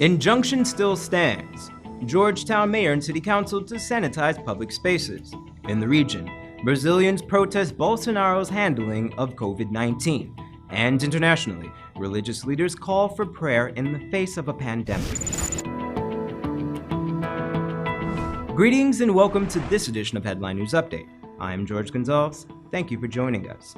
Injunction still stands. Georgetown Mayor and City Council to sanitize public spaces. In the region, Brazilians protest Bolsonaro's handling of COVID-19. And internationally, religious leaders call for prayer in the face of a pandemic. Greetings and welcome to this edition of Headline News Update. I'm George Gonzalez. Thank you for joining us.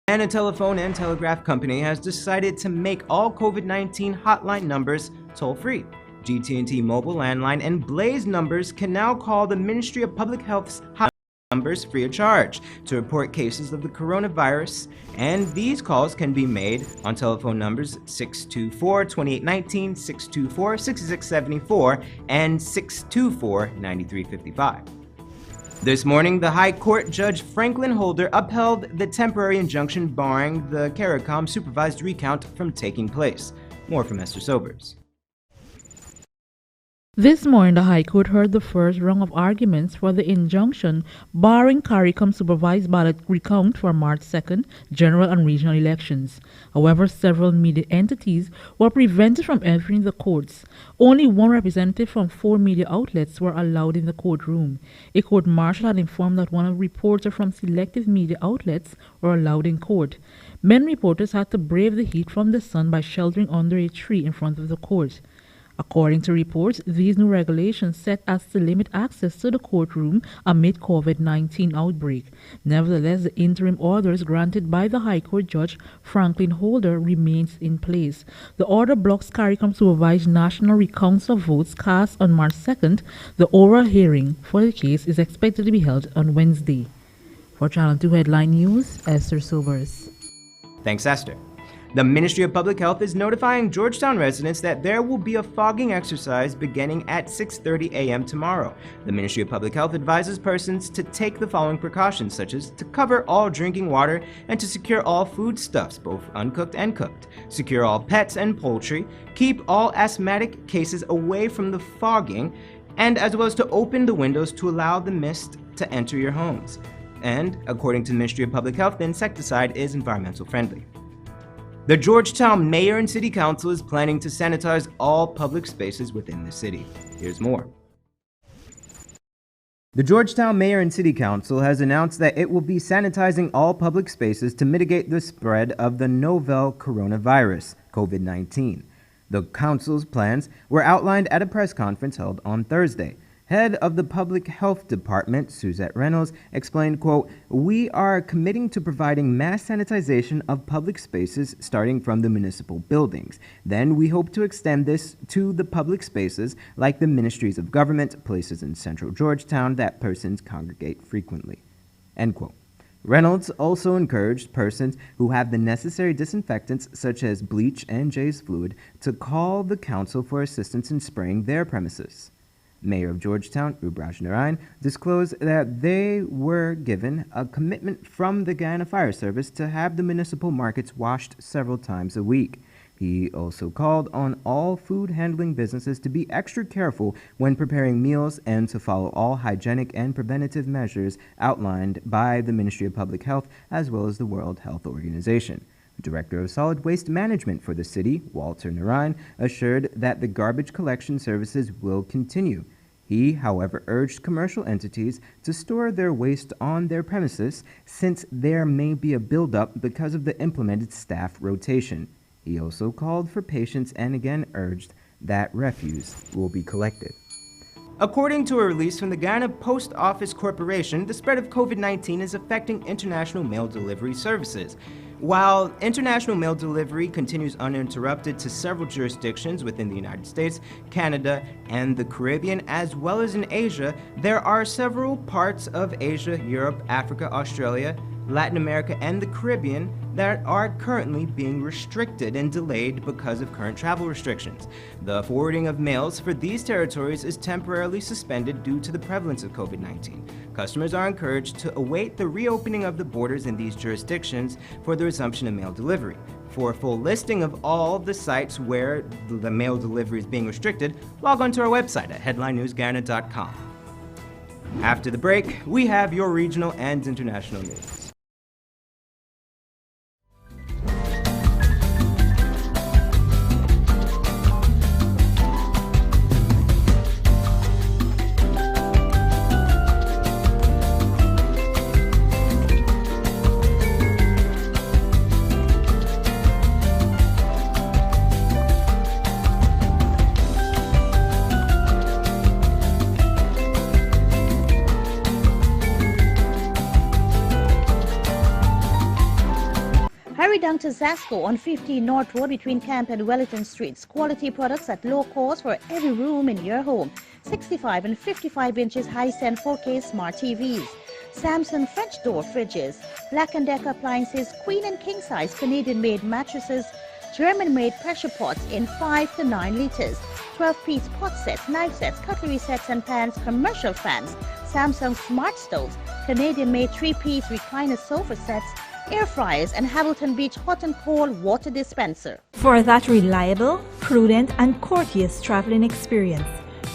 And a telephone and telegraph company has decided to make all COVID-19 hotline numbers toll-free. GT&T Mobile, Landline, and Blaze numbers can now call the Ministry of Public Health's hotline numbers free of charge to report cases of the coronavirus, and these calls can be made on telephone numbers 624-2819, 624-6674, and 624-9355. This morning, the High Court Judge Franklin Holder upheld the temporary injunction barring the CARICOM supervised recount from taking place. More from Esther Sobers. This morning, the High Court heard the first round of arguments for the injunction barring CARICOM supervised ballot recount for March 2nd general and regional elections. However, several media entities were prevented from entering the courts. Only one representative from 4 media outlets were allowed in the courtroom. A court marshal had informed that one of the reporters from selective media outlets were allowed in court. Many reporters had to brave the heat from the sun by sheltering under a tree in front of the court. According to reports, these new regulations set as to limit access to the courtroom amid COVID-19 outbreak. Nevertheless, the interim orders granted by the High Court Judge Franklin Holder remains in place. The order blocks CARICOM supervised national recounts of votes cast on March 2nd. The oral hearing for the case is expected to be held on Wednesday. For Channel 2 Headline News, Esther Sobers. Thanks, Esther. The Ministry of Public Health is notifying Georgetown residents that there will be a fogging exercise beginning at 6:30 a.m. tomorrow. The Ministry of Public Health advises persons to take the following precautions, such as to cover all drinking water and to secure all foodstuffs, both uncooked and cooked, secure all pets and poultry, keep all asthmatic cases away from the fogging, and as well as to open the windows to allow the mist to enter your homes. And according to the Ministry of Public Health, the insecticide is environmental friendly. The Georgetown Mayor and City Council is planning to sanitize all public spaces within the city. Here's more. The Georgetown Mayor and City Council has announced that it will be sanitizing all public spaces to mitigate the spread of the novel coronavirus, COVID-19. The council's plans were outlined at a press conference held on Thursday. Head of the Public Health Department, Suzette Reynolds, explained, quote, "We are committing to providing mass sanitization of public spaces starting from the municipal buildings. Then we hope to extend this to the public spaces like the ministries of government, places in central Georgetown that persons congregate frequently." End quote. Reynolds also encouraged persons who have the necessary disinfectants such as bleach and Jay's fluid to call the council for assistance in spraying their premises. Mayor of Georgetown, Rubraj Narayan, disclosed that they were given a commitment from the GUYANA Fire Service to have the municipal markets washed several times a week. He also called on all food handling businesses to be extra careful when preparing meals and to follow all hygienic and preventative measures outlined by the Ministry of Public Health as well as the World Health Organization. Director of Solid Waste Management for the city, Walter Narayan, assured that the garbage collection services will continue. He, however, urged commercial entities to store their waste on their premises since there may be a buildup because of the implemented staff rotation. He also called for patience and again urged that refuse will be collected. According to a release from the Guyana Post Office Corporation, the spread of COVID-19 is affecting international mail delivery services. While international mail delivery continues uninterrupted to several jurisdictions within the United States, Canada, and the Caribbean, as well as in Asia, there are several parts of Asia, Europe, Africa, Australia, Latin America, and the Caribbean that are currently being restricted and delayed because of current travel restrictions. The forwarding of mails for these territories is temporarily suspended due to the prevalence of COVID-19. Customers are encouraged to await the reopening of the borders in these jurisdictions for the resumption of mail delivery. For a full listing of all the sites where the mail delivery is being restricted, log on to our website at headlinenewsguyana.com. After the break, we have your regional and international news. Carry down to Zasco on 15 North Road between Camp and Wellington Streets. Quality products at low cost for every room in your home. 65 and 55 inches high-end 4K smart TVs. Samsung French door fridges. Black & Decker appliances, queen and king size Canadian-made mattresses. German-made pressure pots in 5 to 9 liters. 12-piece pot sets, knife sets, cutlery sets and pans, commercial fans. Samsung smart stoves. Canadian-made 3-piece recliner sofa sets. Air fryers and Hamilton Beach hot and cold water dispenser. For that reliable, prudent and courteous traveling experience,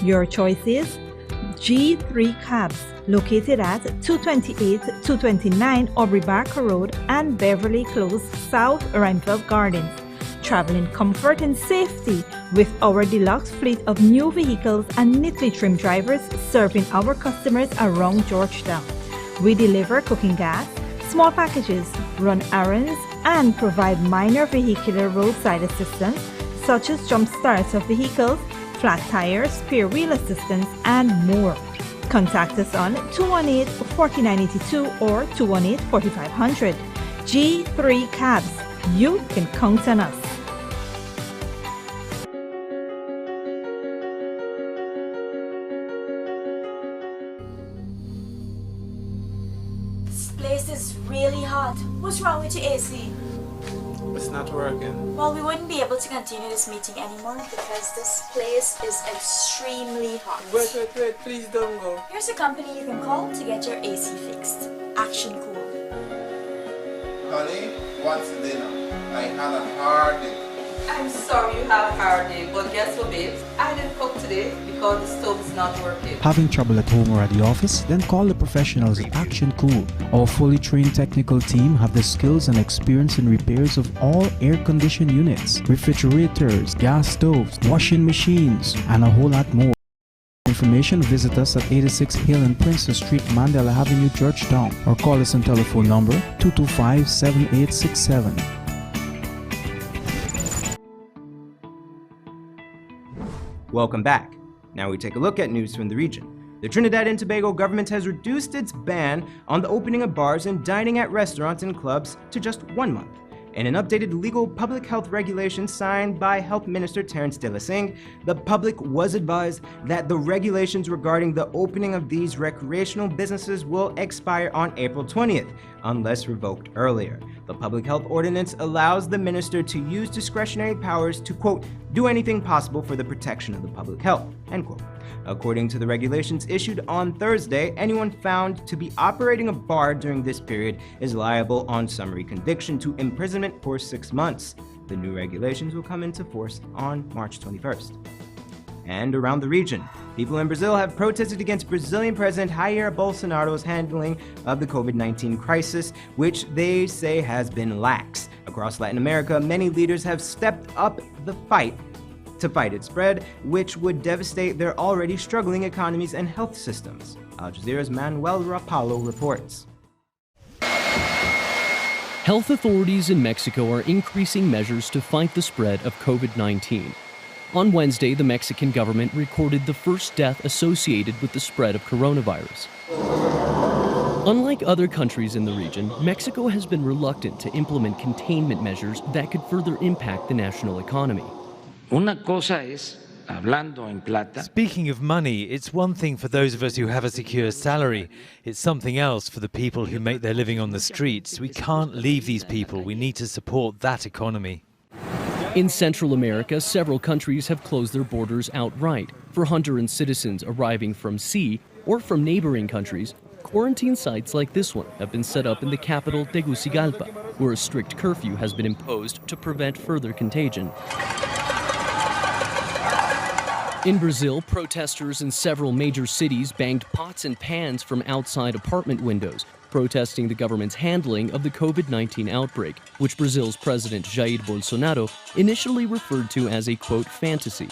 your choice is G3 Cabs, located at 228-229 Aubrey Barker Road and Beverly Close, South Reinfeld Gardens. Travel in comfort and safety with our deluxe fleet of new vehicles and neatly trimmed drivers serving our customers around Georgetown. We deliver cooking gas, small packages, run errands, and provide minor vehicular roadside assistance such as jump starts of vehicles, flat tires, spare wheel assistance, and more. Contact us on 218-4982 or 218-4500. G3 Cabs. You can count on us. This place is really hot. What's wrong with your AC? It's not working. Well, we wouldn't be able to continue this meeting anymore because this place is extremely hot. Wait, please don't go. Here's a company you can call to get your AC fixed. Action Cool. Honey, what's dinner? I had a hard day. I'm sorry you have a hard day, but guess what, babes? I didn't cook today because the stove is not working. Having trouble at home or at the office? Then call the professionals at Action Cool. Our fully trained technical team have the skills and experience in repairs of all air-conditioned units, refrigerators, gas stoves, washing machines, and a whole lot more. For information, visit us at 86 Hill and Princess Street, Mandela Avenue, Georgetown, or call us on telephone number 225-7867. Welcome back. Now we take a look at news from the region. The Trinidad and Tobago government has reduced its ban on the opening of bars and dining at restaurants and clubs to just 1 month. In an updated legal public health regulation signed by Health Minister Terence De La Singh, the public was advised that the regulations regarding the opening of these recreational businesses will expire on April 20th, unless revoked earlier. The public health ordinance allows the minister to use discretionary powers to, quote, do anything possible for the protection of the public health, end quote. According to the regulations issued on Thursday, anyone found to be operating a bar during this period is liable on summary conviction to imprisonment for 6 months. The new regulations will come into force on March 21st. And around the region, people in Brazil have protested against Brazilian President Jair Bolsonaro's handling of the COVID-19 crisis, which they say has been lax. Across Latin America, many leaders have stepped up the fight to fight its spread, which would devastate their already struggling economies and health systems. Al Jazeera's Manuel Rapallo reports. Health authorities in Mexico are increasing measures to fight the spread of COVID-19. On Wednesday, the Mexican government recorded the first death associated with the spread of coronavirus. Unlike other countries in the region, Mexico has been reluctant to implement containment measures that could further impact the national economy. Speaking of money, it's one thing for those of us who have a secure salary. It's something else for the people who make their living on the streets. We can't leave these people. We need to support that economy. In Central America, several countries have closed their borders outright. For Honduran citizens arriving from sea or from neighboring countries, quarantine sites like this one have been set up in the capital, Tegucigalpa, where a strict curfew has been imposed to prevent further contagion. In Brazil, protesters in several major cities banged pots and pans from outside apartment windows, protesting the government's handling of the COVID-19 outbreak, which Brazil's President Jair Bolsonaro initially referred to as a, quote, fantasy.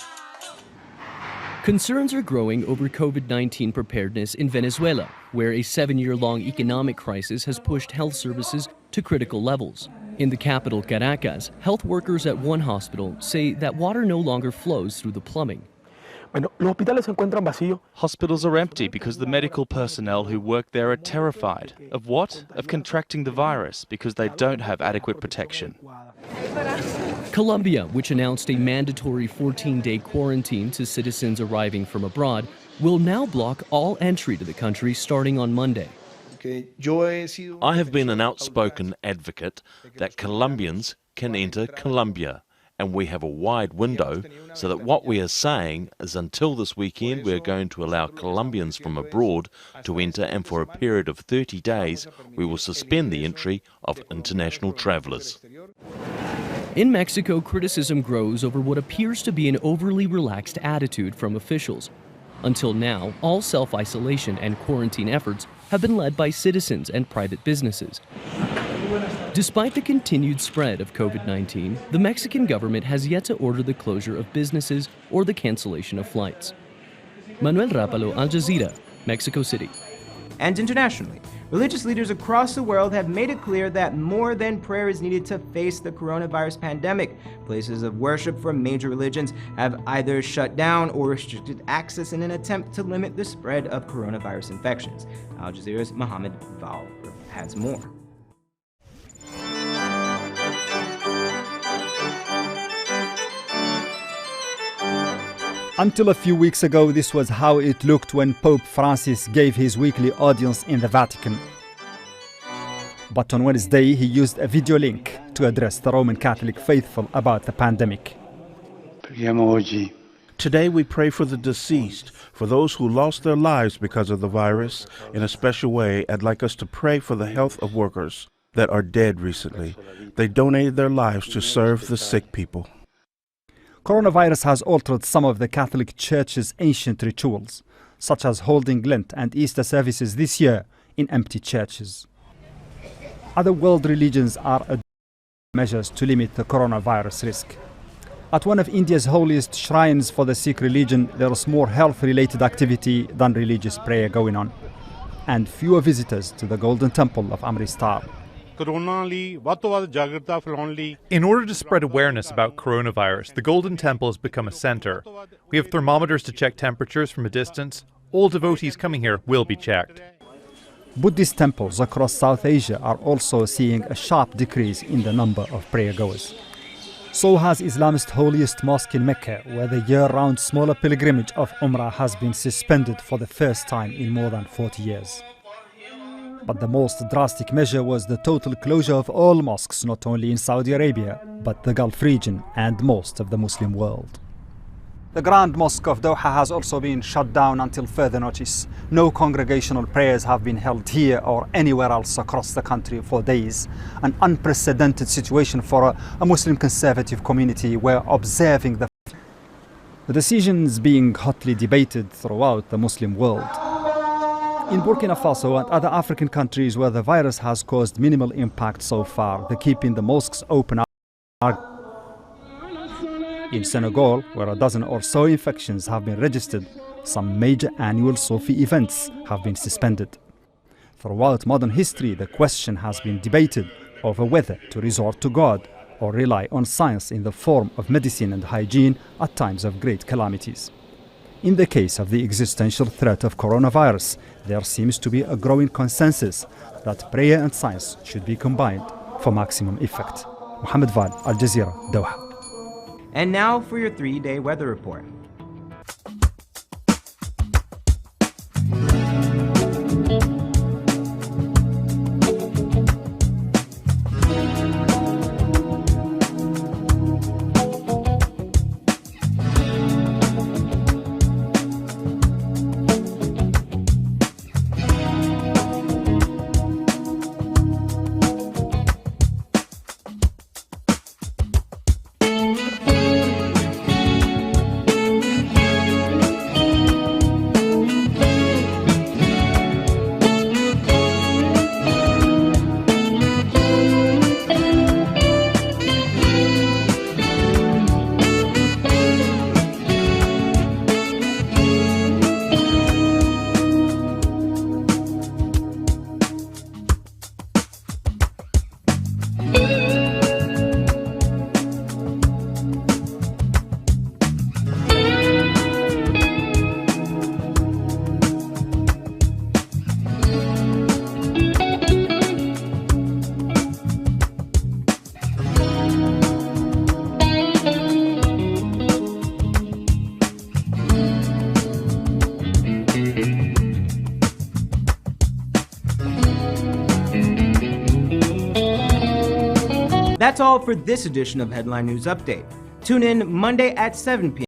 Concerns are growing over COVID-19 preparedness in Venezuela, where a 7-year-long economic crisis has pushed health services to critical levels. In the capital, Caracas, health workers at one hospital say that water no longer flows through the plumbing. Hospitals are empty because the medical personnel who work there are terrified. Of what? Of contracting the virus because they don't have adequate protection. Colombia, which announced a mandatory 14-day quarantine to citizens arriving from abroad, will now block all entry to the country starting on Monday. I have been an outspoken advocate that Colombians can enter Colombia, and we have a wide window so that what we are saying is until this weekend we are going to allow Colombians from abroad to enter, and for a period of 30 days we will suspend the entry of international travellers. In Mexico, criticism grows over what appears to be an overly relaxed attitude from officials. Until now, all self-isolation and quarantine efforts have been led by citizens and private businesses. Despite the continued spread of COVID-19, the Mexican government has yet to order the closure of businesses or the cancellation of flights. Manuel Rapalo, Al Jazeera, Mexico City. And internationally, religious leaders across the world have made it clear that more than prayer is needed to face the coronavirus pandemic. Places of worship for major religions have either shut down or restricted access in an attempt to limit the spread of coronavirus infections. Al Jazeera's Mohammed Val has more. Until a few weeks ago, this was how it looked when Pope Francis gave his weekly audience in the Vatican. But on Wednesday, he used a video link to address the Roman Catholic faithful about the pandemic. Today we pray for the deceased, for those who lost their lives because of the virus. In a special way, I'd like us to pray for the health of workers that are dead recently. They donated their lives to serve the sick people. Coronavirus has altered some of the Catholic Church's ancient rituals, such as holding Lent and Easter services this year in empty churches. Other world religions are adopting measures to limit the coronavirus risk. At one of India's holiest shrines for the Sikh religion, there is more health-related activity than religious prayer going on, and fewer visitors to the Golden Temple of Amritsar. In order to spread awareness about coronavirus, the Golden Temple has become a center. We have thermometers to check temperatures from a distance. All devotees coming here will be checked. Buddhist temples across South Asia are also seeing a sharp decrease in the number of prayergoers. So has Islamist holiest mosque in Mecca, where the year-round smaller pilgrimage of Umrah has been suspended for the first time in more than 40 years. But the most drastic measure was the total closure of all mosques, not only in Saudi Arabia, but the Gulf region and most of the Muslim world. The Grand Mosque of Doha has also been shut down until further notice. No congregational prayers have been held here or anywhere else across the country for days. An unprecedented situation for a Muslim conservative community where observing the decision is being hotly debated throughout the Muslim world. In Burkina Faso and other African countries where the virus has caused minimal impact so far, the keeping the mosques open are. In Senegal, where a dozen or so infections have been registered, some major annual Sufi events have been suspended. Throughout modern history, the question has been debated over whether to resort to God or rely on science in the form of medicine and hygiene at times of great calamities. In the case of the existential threat of coronavirus, there seems to be a growing consensus that prayer and science should be combined for maximum effect. Mohammed Val, Al Jazeera, Doha. And now for your 3-day weather report. That's all for this edition of Headline News Update. Tune in Monday at 7 p.m.